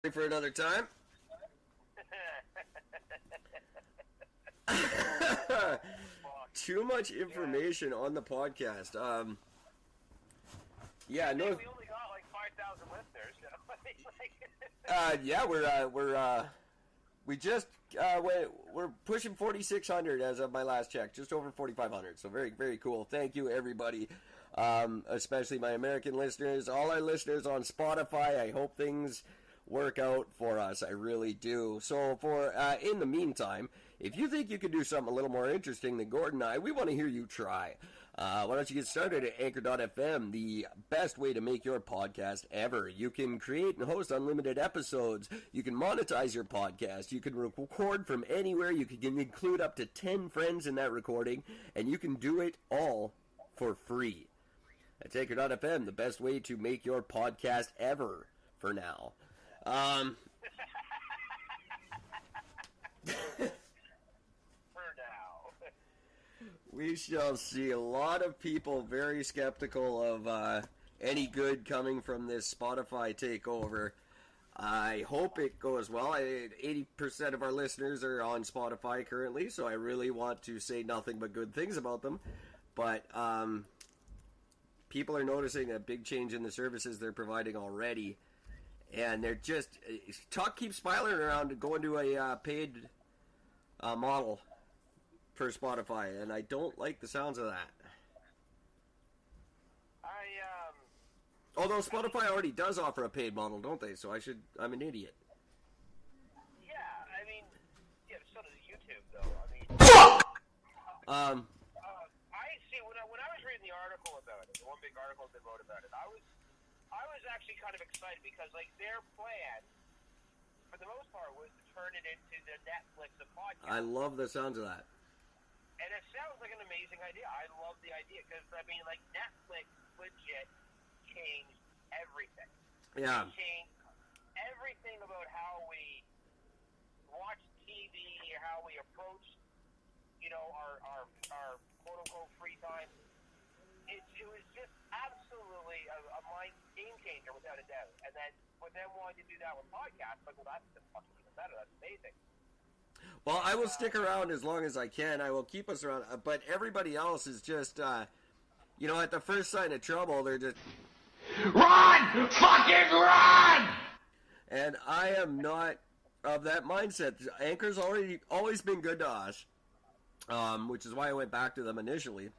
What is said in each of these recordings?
For another time. Too much information on the podcast. Yeah, no. We only got like 5,000 listeners. We're pushing 4,600 as of my last check, just over 4,500. So very, very cool. Thank you, everybody. Especially my American listeners, all our listeners on Spotify. I hope things work out for us. I really do. So in the meantime, if you think you could do something a little more interesting than Gordon and I, we want to hear you try. Why don't you get started at Anchor.fm, the best way to make your podcast ever. You can create and host unlimited episodes. You can monetize your podcast. You can record from anywhere. You can include up to 10 friends in that recording, and you can do it all for free. At Anchor.fm, the best way to make your podcast ever for now. We shall see. A lot of people very skeptical of any good coming from this Spotify takeover. I hope it goes well. 80% of our listeners are on Spotify currently, so I really want to say nothing but good things about them. But people are noticing a big change in the services they're providing already. And they're just... talk keeps spiraling around going to a paid model for Spotify, and I don't like the sounds of that. Although Spotify already does offer a paid model, don't they? So I'm an idiot. Yeah, so does YouTube, though. I see, when I was reading the article about it, the one big article they wrote about it, I was actually kind of excited because, like, their plan, for the most part, was to turn it into the Netflix of podcasts. I love the sounds of that. And it sounds like an amazing idea. I love the idea because, Netflix legit changed everything. Yeah. It changed everything about how we watch TV, how we approach, our quote-unquote free time. It was just absolutely a mind game changer without a doubt. And then with them wanting to do that with podcasts, well, that's just fucking even better. That's amazing. Well, I will stick around as long as I can. I will keep us around. But everybody else is just, at the first sign of trouble, they're just... Run! Fucking run! And I am not of that mindset. Anchor's always been good to us, which is why I went back to them initially.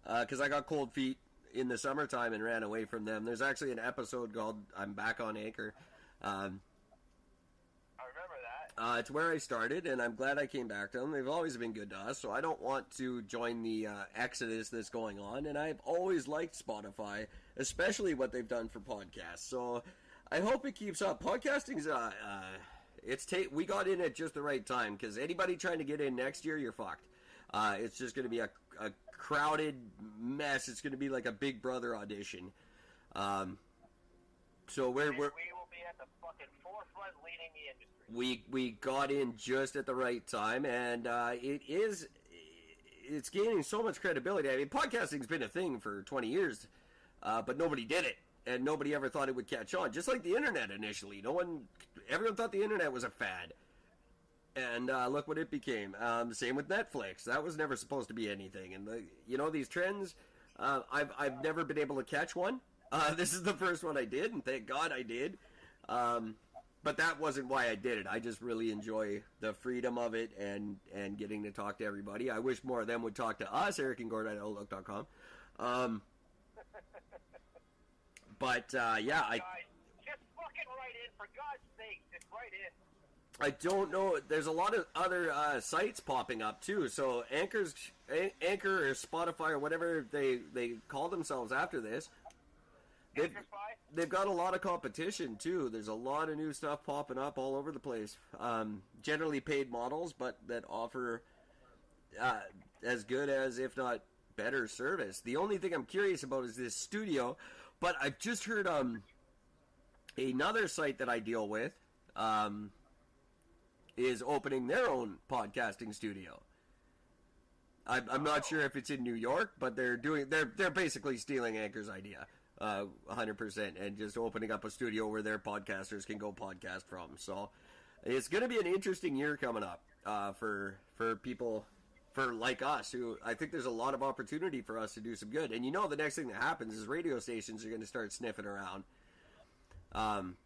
Because I got cold feet in the summertime and ran away from them. There's actually an episode called I'm Back on Anchor. I remember that. It's where I started, and I'm glad I came back to them. They've always been good to us, so I don't want to join the exodus that's going on. And I've always liked Spotify, especially what they've done for podcasts. So I hope it keeps up. Podcasting's we got in at just the right time, because anybody trying to get in next year, you're fucked. It's just going to be a crowded mess. It's going to be like a Big Brother audition. So we will be at the fucking forefront leading the industry. We got in just at the right time, and it's gaining so much credibility. I mean, podcasting's been a thing for 20 years, but nobody did it, and nobody ever thought it would catch on. Just like the internet initially, everyone thought the internet was a fad. And look what it became. Same with Netflix. That was never supposed to be anything. And these trends, I've never been able to catch one. This is the first one I did, and thank God I did. But that wasn't why I did it. I just really enjoy the freedom of it and getting to talk to everybody. I wish more of them would talk to us, Eric and Gord at Outlook.com. But Guys, just fucking write in, for God's sake, just write in. I don't know. There's a lot of other sites popping up too. So Anchor or Spotify or whatever they call themselves after this, they've got a lot of competition too. There's a lot of new stuff popping up all over the place. Generally paid models, but that offer as good as, if not better, service. The only thing I'm curious about is this studio. But I've just heard another site that I deal with. Is opening their own podcasting studio. I'm not sure if it's in New York, but they're basically stealing Anchor's idea. 100%, and just opening up a studio where their podcasters can go podcast from. So it's going to be an interesting year coming up for people like us, who I think there's a lot of opportunity for us to do some good. And the next thing that happens is radio stations are going to start sniffing around and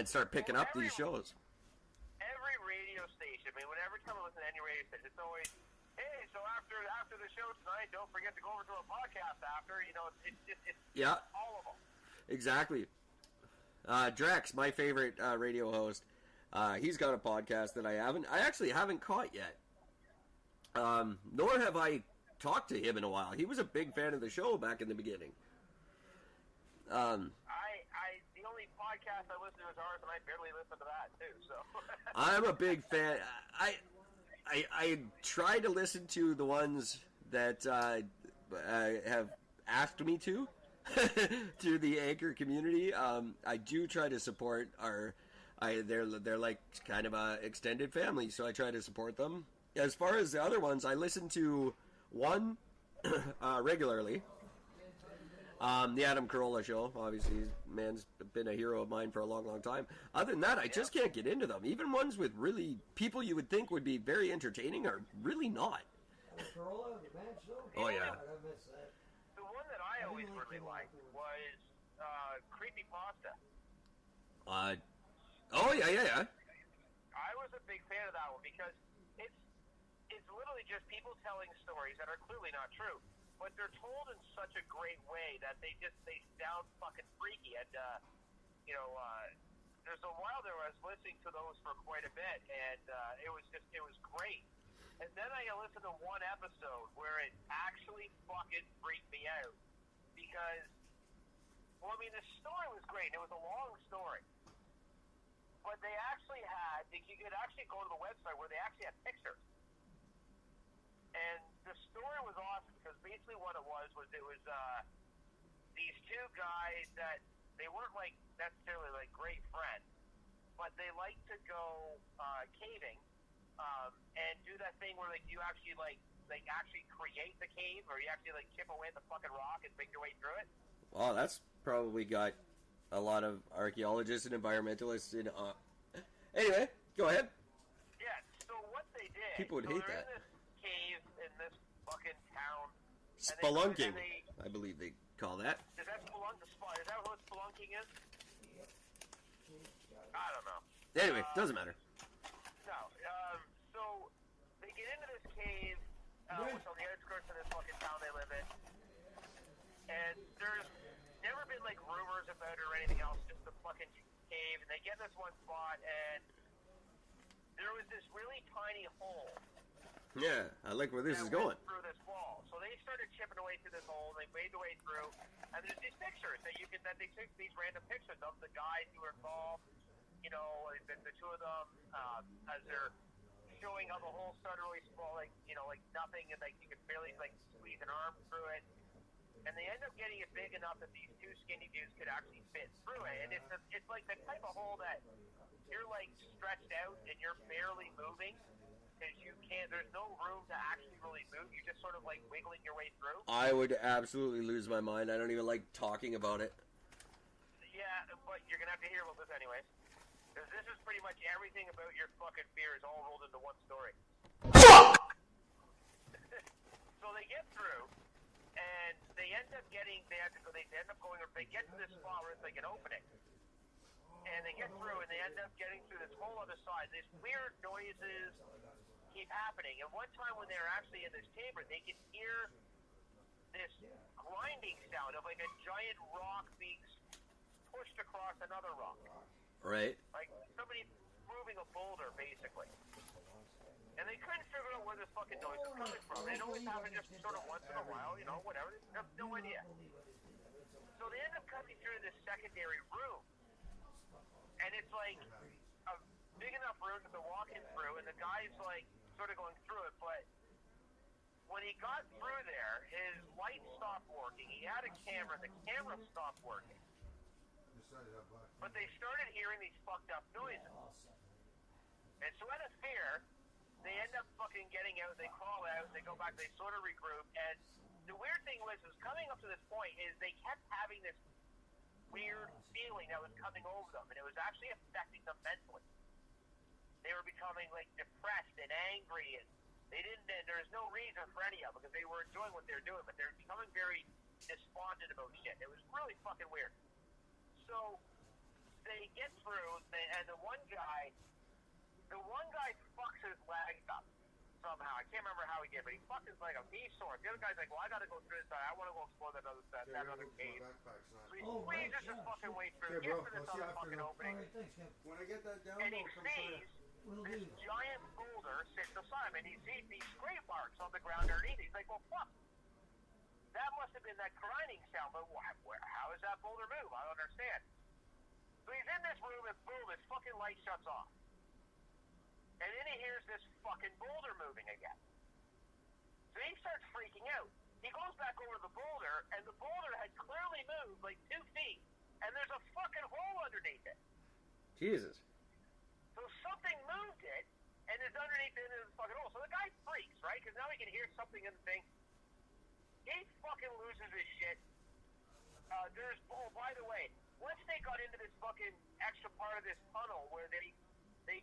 start picking up these shows. Every radio station, whenever time I listen to any radio station, it's always, hey, so after the show tonight, don't forget to go over to a podcast after. It's all of them. Exactly. Drex, my favorite radio host, he's got a podcast that I actually haven't caught yet. Nor have I talked to him in a while. He was a big fan of the show back in the beginning. The only podcast I listen to is ours, and I barely listen to that too. So I'm a big fan. I try to listen to the ones that have asked me to through the Anchor community. I do try to support they're like kind of a extended family, so I try to support them. As far as the other ones, I listen to one regularly. The Adam Carolla Show, obviously, man's been a hero of mine for a long, long time. Other than that, I just can't get into them. Even ones with really people you would think would be very entertaining are really not. Oh, yeah. The one that I always really liked was Creepypasta. Oh, yeah. I was a big fan of that one because it's literally just people telling stories that are clearly not true, but they're told in such a great way that they sound fucking freaky. And there's a while there I was listening to those for quite a bit, and it was great. And then I listened to one episode where it actually fucking freaked me out because, the story was great. It was a long story, but they actually you could actually go to the website where they actually had pictures. And the story was awesome because basically what it was these two guys that they weren't like necessarily like great friends, but they liked to go caving and do that thing where like you actually actually create the cave, or you actually like chip away at the fucking rock and make your way through it. Wow, that's probably got a lot of archaeologists and environmentalists in. Anyway, go ahead. Yeah. So what they did? People would hate that. In this cave in this fucking town. Spelunking, I believe they call that. Is that Is that what spelunking is? I don't know. Anyway, doesn't matter. No. So they get into this cave, which on the outskirts of this fucking town they live in, and there's never been like rumors about it or anything else. Just the fucking cave, and they get this one spot, and there was this really tiny hole. Yeah, I like where this is going. Through this wall, so they started chipping away through this hole. They made their way through, and there's these pictures that they took these random pictures of the guys who were involved. The two of them as they're showing how the hole started really small, like nothing, and like you could barely like squeeze an arm through it. And they end up getting it big enough that these two skinny dudes could actually fit through it. And it's like the type of hole that you're like stretched out and you're barely moving. Because there's no room to actually really move. You're just sort of like wiggling your way through. I would absolutely lose my mind. I don't even like talking about it. Yeah, but you're going to have to hear about this anyways. Because this is pretty much everything about your fucking fears all rolled into one story. Fuck! So they get through, and they end up they get to this spot where it's like an opening. And they get through, and they end up getting through this whole other side. These weird noises keep happening. And one time when they're actually in this chamber, they can hear this grinding sound of like a giant rock being pushed across another rock. Right. Like somebody moving a boulder, basically. And they couldn't figure out where this fucking noise was coming from. It always happened just sort of once in a while, whatever. They have no idea. So they end up coming through this secondary room. And it's like a big enough room that they're walking through, and the guy's like sort of going through it, but when he got through there, his light stopped working. He had a camera, the camera stopped working. But they started hearing these fucked up noises. And so out of fear, they end up fucking getting out, they crawl out, they go back, they sort of regroup, and the weird thing was coming up to this point is they kept having this weird feeling that was coming over them, and it was actually affecting them mentally. They were becoming like depressed and angry, and there was no reason for any of it because they were enjoying what they were doing, but they were becoming very despondent about shit. It was really fucking weird. So they get through, and the one guy fucks his legs up somehow. I can't remember how he did, but he fucked his leg up. He's sore. The other guy's like, well, I gotta go through this side. I want to go explore that other cave. So he squeezes his fucking way through, gets to this other fucking opening, When I get that down, and he sees this giant boulder sits beside him, and he sees these scrape marks on the ground underneath. He's like, well, fuck. That must have been that grinding sound, but how does that boulder move? I don't understand. So he's in this room, and boom, his fucking light shuts off. And then he hears this fucking boulder moving again. So he starts freaking out. He goes back over to the boulder, and the boulder had clearly moved like 2 feet, and there's a fucking hole underneath it. Jesus. So something moved it, and it's underneath it in this fucking hole. So the guy freaks, right? Because now he can hear something in the thing. He fucking loses his shit. By the way, once they got into this fucking extra part of this tunnel where they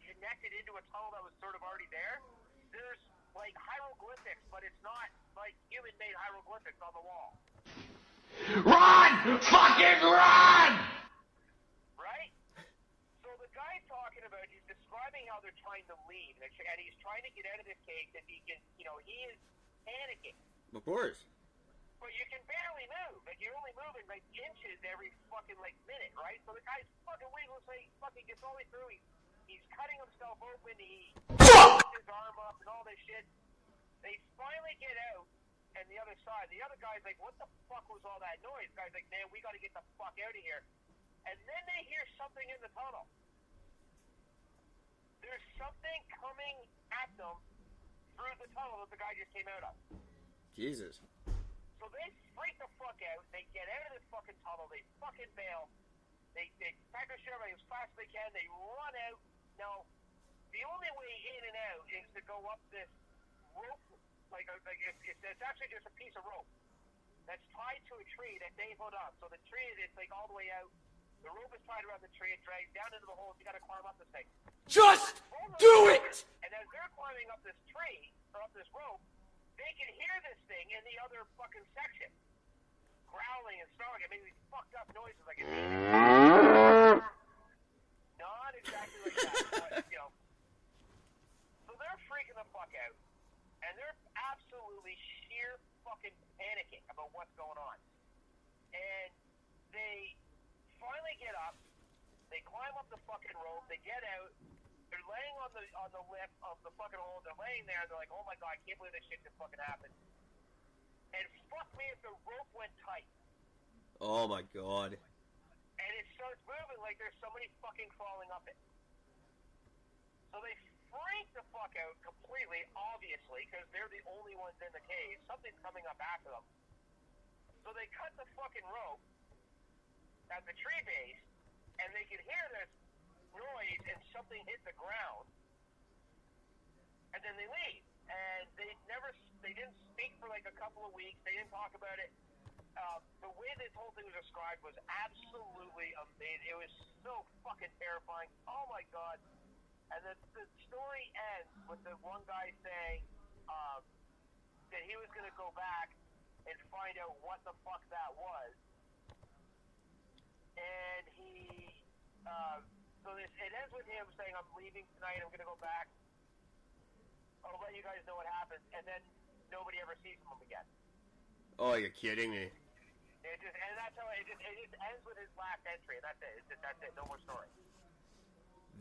connected into a tunnel that was sort of already there, there's like hieroglyphics, but it's not like human-made hieroglyphics on the wall. Run! Fucking run! Right? So the guy talking about, he's describing how they're trying to leave, and he's trying to get out of this cave because he is panicking. Of course. But you can barely move. Like, you're only moving, like, inches every fucking, like, minute, right? So the guy's fucking wiggling, so he fucking gets all the way through. He's cutting himself open. He puts his arm up and all this shit. They finally get out, and the other side, the other guy's like, what the fuck was all that noise? The guy's like, man, we got to get the fuck out of here. And then they hear something in the tunnel. There's something coming at them through the tunnel that the guy just came out of. Jesus. So they freak the fuck out. They get out of this fucking tunnel. They fucking bail. They pack their shit as fast as they can. They run out. Now, the only way in and out is to go up this rope. It's actually just a piece of rope that's tied to a tree that they put up. So the tree is like all the way out. The rope is tied around the tree. It drags down into the hole. You got to climb up this thing. Just do it! And as they're climbing up this tree, or up this rope, they can hear this thing in the other fucking section. Growling and snarling and making these fucked up noises like it's not exactly like that, but, So they're freaking the fuck out. And they're absolutely sheer fucking panicking about what's going on. And they finally get up. They climb up the fucking rope. They get out. They're laying on the lip of the fucking hole. They're laying there. They're like, oh my god, I can't believe this shit just fucking happened. And fuck me if the rope went tight. Oh my god. And it starts moving like there's somebody fucking crawling up it. So they freak the fuck out completely, obviously, because they're the only ones in the cave. Something's coming up after them. So they cut the fucking rope at the tree base, and they can hear this noise and something hit the ground. And then they leave. And they didn't speak for like a couple of weeks. They didn't talk about it. The way this whole thing was described was absolutely amazing. It was so fucking terrifying. Oh my god. And the story ends with the one guy saying that he was going to go back and find out what the fuck that was. And it ends with him saying, I'm leaving tonight, I'm going to go back. I'll let you guys know what happens. And then nobody ever sees him again. Oh, you're kidding me. And that's how it just ends with his last entry, and that's it. That's it. No more story.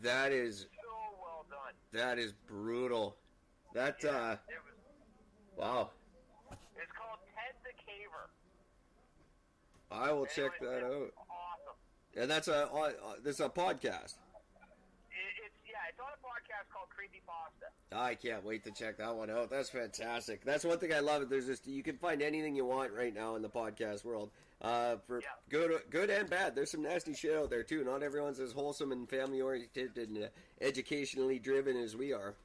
That is so well done. That is brutal. That it was, wow. It's called Ted the Caver. I will check that out. Awesome. And that's this is a podcast. It's on a podcast called Creepypasta. I can't wait to check that one out. That's fantastic. That's one thing I love. There's just you can find anything you want right now in the podcast world. Good and bad. There's some nasty shit out there too. Not everyone's as wholesome and family oriented and educationally driven as we are.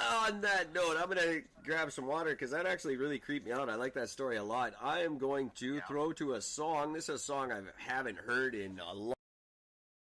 On that note, I'm going to grab some water because that actually really creeped me out. I like that story a lot. I am going to throw to a song. This is a song I haven't heard in a long